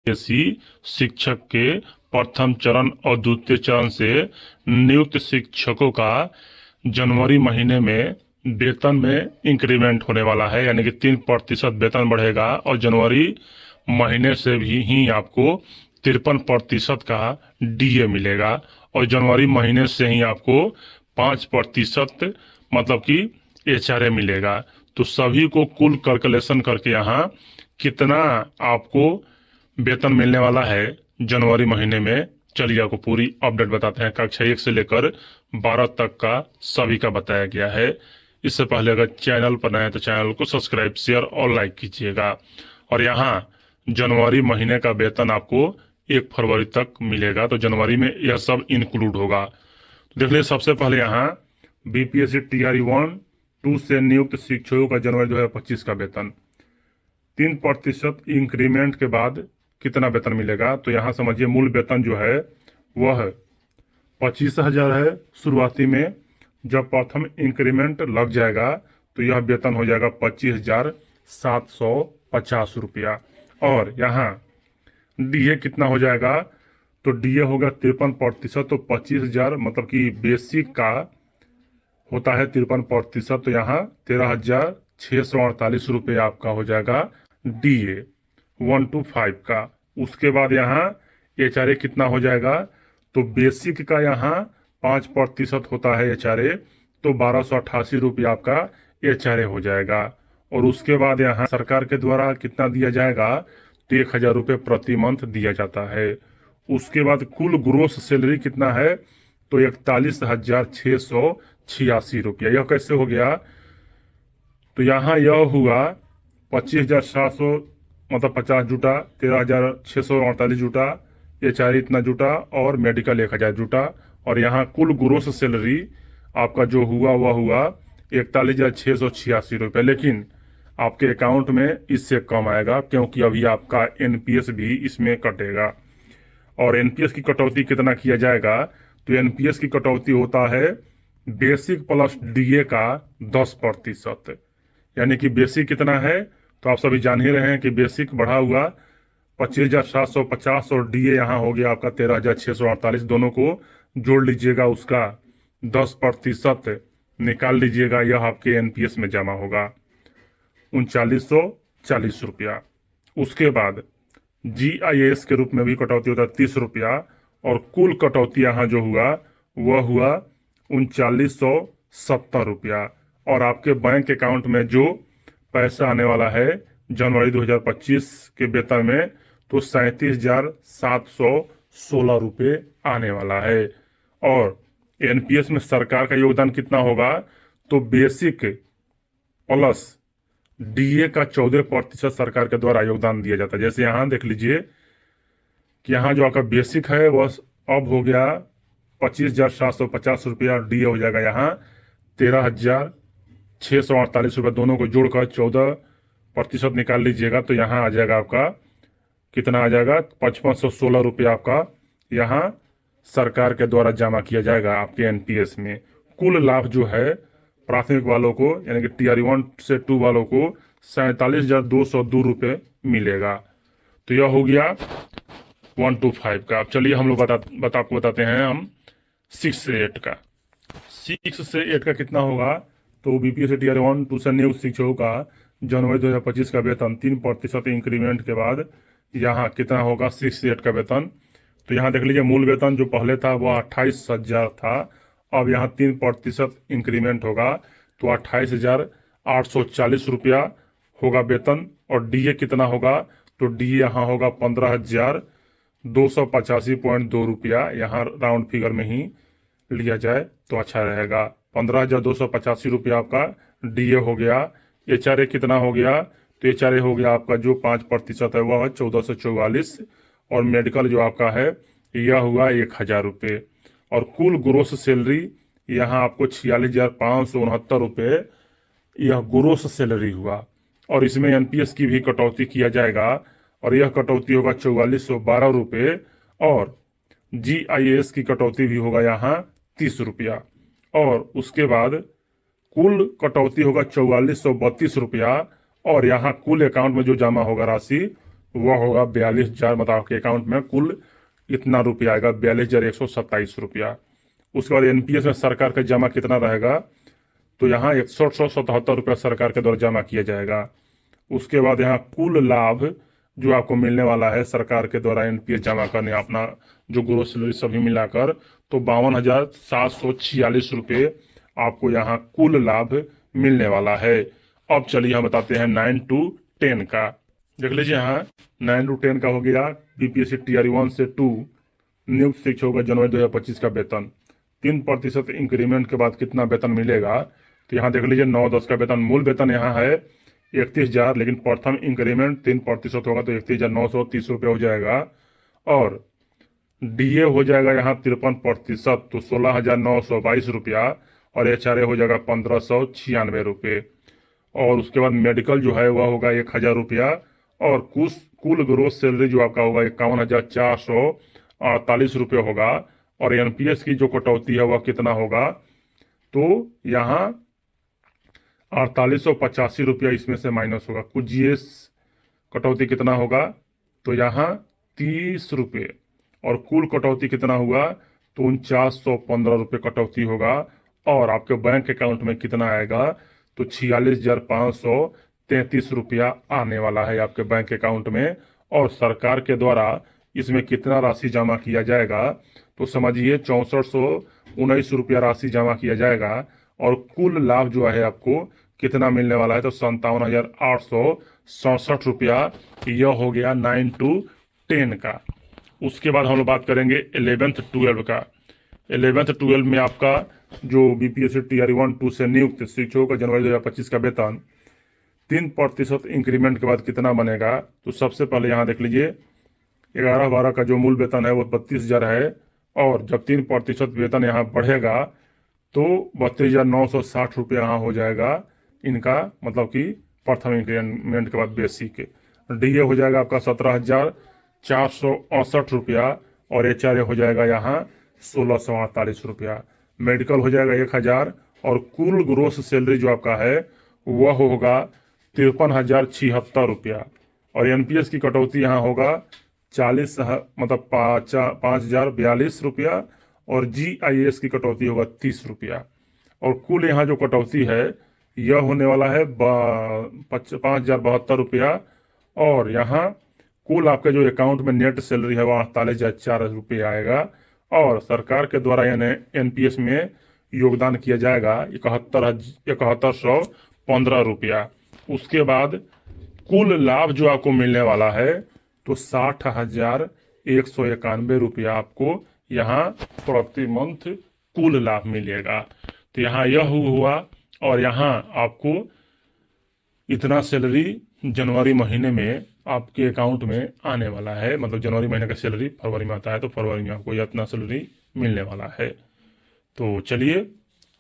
CBSE शिक्षक के प्रथम चरण और द्वितीय चरण से नियुक्त शिक्षकों का जनवरी महीने में वेतन में इंक्रीमेंट होने वाला है, यानी कि 3% वेतन बढ़ेगा और जनवरी महीने से भी ही आपको 53% का डीए मिलेगा और जनवरी महीने से ही आपको 5% मतलब कि एचआरए मिलेगा। तो सभी को कुल कैलकुलेशन करके यहाँ कितना आपको वेतन मिलने वाला है जनवरी महीने में, चलिए आपको पूरी अपडेट बताते हैं। कक्षा 1 से लेकर 12 तक का सभी का बताया गया है। इससे पहले अगर चैनल पर नए हैं तो चैनल को सब्सक्राइब, शेयर और लाइक कीजिएगा। और यहाँ जनवरी महीने का वेतन आपको 1 फरवरी तक मिलेगा, तो जनवरी में यह सब इंक्लूड होगा। तो देख लीजिए, सबसे पहले यहाँ बीपीएससी टीआरई 1-2 से नियुक्त शिक्षकों का जनवरी 2025 का वेतन 3% इंक्रीमेंट के बाद कितना वेतन मिलेगा। तो यहाँ समझिए, मूल वेतन जो है वह 25,000 है शुरुआती में। जब प्रथम इंक्रीमेंट लग जाएगा तो यह वेतन हो जाएगा 25,750 रुपया। और यहाँ डीए कितना हो जाएगा, तो डीए होगा 53%, तो 25,000 मतलब कि बेसिक का होता है 53%, तो यहाँ 13,648 रुपये आपका हो जाएगा डीए 1 to 5 का। उसके बाद यहाँ एचआरए कितना हो जाएगा, तो बेसिक का यहाँ 5% होता है एचआरए, तो 1,288 रुपये आपका एचआरए हो जाएगा। और उसके बाद यहाँ सरकार के द्वारा कितना दिया जाएगा, तो 1,000 रुपये प्रति मंथ दिया जाता है। उसके बाद कुल ग्रोस सैलरी कितना है, तो 41,686 रुपया। यह कैसे हो गया, तो यहाँ यह हुआ 25,700 मतलब 50 जुटा, 13,648 जुटा, एचआरए इतना जुटा और मेडिकल 1,000 जुटा। और यहाँ कुल ग्रोस सैलरी आपका जो हुआ वह हुआ 41,686 रुपये। लेकिन आपके अकाउंट में इससे कम आएगा, क्योंकि अभी आपका एनपीएस भी इसमें कटेगा। और एनपीएस की कटौती कितना किया जाएगा, तो एनपीएस की कटौती होता है बेसिक प्लस डीए का 10%। यानी कि बेसिक कितना है, तो आप सभी जान ही रहे हैं कि बेसिक बढ़ा हुआ 25,750 और डीए यहाँ हो गया आपका 13,648। दोनों को जोड़ लीजिएगा, उसका 10% निकाल लीजिएगा, यह आपके एनपीएस में जमा होगा 3940 रुपया। उसके बाद जीआईएस के रूप में भी कटौती होता है 30 रुपया, और कुल कटौती यहाँ जो हुआ वह हुआ 3970 रुपया। और आपके बैंक अकाउंट में जो पैसा आने वाला है जनवरी 2025 के वेतन में, तो 37,716 रुपये आने वाला है। और एनपीएस में सरकार का योगदान कितना होगा, तो बेसिक प्लस डीए का 14% सरकार के द्वारा योगदान दिया जाता है। जैसे यहाँ देख लीजिए कि यहाँ जो आपका बेसिक है वह अब हो गया 25,750 रुपया, और डीए हो जाएगा यहाँ 13,648 रुपये। दोनों को जोड़कर 14% निकाल लीजिएगा, तो यहाँ आ जाएगा आपका कितना आ जाएगा, 5,516 रुपया आपका यहाँ सरकार के द्वारा जमा किया जाएगा आपके एनपीएस में। कुल लाभ जो है प्राथमिक वालों को यानी कि टीआरई 1 से 2 वालों को 47,202 रुपये मिलेगा। तो यह हो गया 1 to 5 का। अब चलिए हम लोग आपको बताते हैं हम 6 से 8 का। 6 से 8 का कितना होगा, तो बीपीएससी टीआरई 1-2 से नियुक्त शिक्षकों का जनवरी 2025 का वेतन 3% इंक्रीमेंट के बाद यहाँ कितना होगा 6 से 8 का वेतन। तो यहाँ देख लीजिए, मूल वेतन जो पहले था वह 28,000 था, अब यहाँ 3% इंक्रीमेंट होगा तो 28,840 रुपया होगा वेतन। और डीए कितना होगा, तो डीए यहाँ होगा 15,285.2 रुपया। यहाँ राउंड फिगर में ही लिया जाए तो अच्छा रहेगा। 15,285 रुपया आपका डीए हो गया। एचआरए कितना हो गया, तो एचआरए हो गया आपका जो 5% है वह 1444, और मेडिकल जो आपका है यह हुआ 1,000 रुपये। और कुल ग्रोस सैलरी यहाँ आपको 46,569 रुपये यह ग्रोस सैलरी हुआ। और इसमें एनपीएस की भी कटौती किया जाएगा, और यह कटौती होगा 4412 रुपये। और जीआईएस की कटौती भी होगा यहाँ 30 रुपया। और उसके बाद कुल कटौती होगा 4432 रुपया, और यहाँ कुल अकाउंट में जो जमा होगा राशि वह होगा 42,000, मतलब आपके अकाउंट में कुल इतना रुपया आएगा, 42,127 रुपया। उसके बाद एनपीएस में सरकार का जमा कितना रहेगा, तो यहाँ 6177 रुपया सरकार के द्वारा जमा किया जाएगा। उसके बाद यहाँ कुल लाभ जो आपको मिलने वाला है सरकार के द्वारा एनपीएस जमा करने, अपना जो ग्रोस सैलरी सभी मिलाकर, तो 52,746 रुपये आपको यहाँ कुल लाभ मिलने वाला है। अब चलिए हम बताते हैं 9 to 10 का। देख लीजिए यहाँ 9 to 10 का हो गया बीपीएससी टीआरई 1 से 2 नियुक्त शिक्षकों का जनवरी 2025 का वेतन 3% इंक्रीमेंट के बाद कितना वेतन मिलेगा, तो यहाँ देख लीजिए 9-10 का वेतन, मूल वेतन यहाँ है 31,000, लेकिन प्रथम इंक्रीमेंट 3% होगा तो 31,930 रुपये हो जाएगा। और डीए हो जाएगा यहाँ 53%, तो 16,922 रुपया, और एचआरए हो जाएगा 1,596 रुपये। और उसके बाद मेडिकल जो है वह होगा 1,000 रुपया, और कुल ग्रोस सैलरी जो आपका होगा 51,448 रुपये होगा। और एनपीएस की जो कटौती है वह कितना होगा, तो यहाँ 4885 रुपया इसमें से माइनस होगा। कुछ जीएस कटौती कितना होगा, तो यहाँ 30 रुपये, और कुल कटौती कितना हुआ, तो 4915 रुपये कटौती होगा। और आपके बैंक अकाउंट में कितना आएगा, तो 46,533 रुपया आने वाला है आपके बैंक अकाउंट में। और सरकार के द्वारा इसमें कितना राशि जमा किया जाएगा, तो समझिए 6419 रुपया राशि जमा किया जाएगा। और कुल लाभ जो है आपको कितना मिलने वाला है, तो 57,867 रुपया। यह हो गया 9 to 10 का। उसके बाद हम लोग बात करेंगे 11th 12 का। 11th 12 में आपका जो बीपीएससी टीआरई 1-2 से नियुक्त शिक्षकों का जनवरी 2025 का वेतन 3% इंक्रीमेंट के बाद कितना बनेगा, तो सबसे पहले यहाँ देख लीजिए 11-12 का जो मूल वेतन है वो 32,000 है, और जब 3% वेतन यहाँ बढ़ेगा तो 32,960 रुपया यहाँ हो जाएगा इनका, मतलब कि प्रथम इंक्रीमेंट के बाद बेसिक। डीए हो जाएगा आपका 17,468 रुपया, और एचआरए हो जाएगा यहाँ 1,648 रुपया। मेडिकल हो जाएगा 1,000, और कुल ग्रोस सैलरी जो आपका है वह होगा 53,076 रुपया। और एनपीएस की कटौती यहाँ होगा 5,042 रुपया, और जीआईएस की कटौती होगा 30 रुपया। और कुल यहाँ जो कटौती है यह होने वाला है 5,072 रुपया। और यहाँ कुल आपके जो अकाउंट में नेट सैलरी है वह 48,004 रुपये आएगा। और सरकार के द्वारा यानी एनपीएस में योगदान किया जाएगा 71,115 रुपया। उसके बाद कुल लाभ जो आपको मिलने वाला है, तो 60,191 रुपया आपको यहाँ प्रति मंथ कुल लाभ मिलेगा। तो यहाँ यह हुआ, और यहाँ आपको इतना सैलरी जनवरी महीने में आपके अकाउंट में आने वाला है। मतलब जनवरी महीने का सैलरी फरवरी में आता है, तो फरवरी में आपको इतना सैलरी मिलने वाला है। तो चलिए,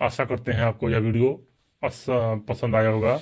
आशा करते हैं आपको यह वीडियो पसंद आया होगा।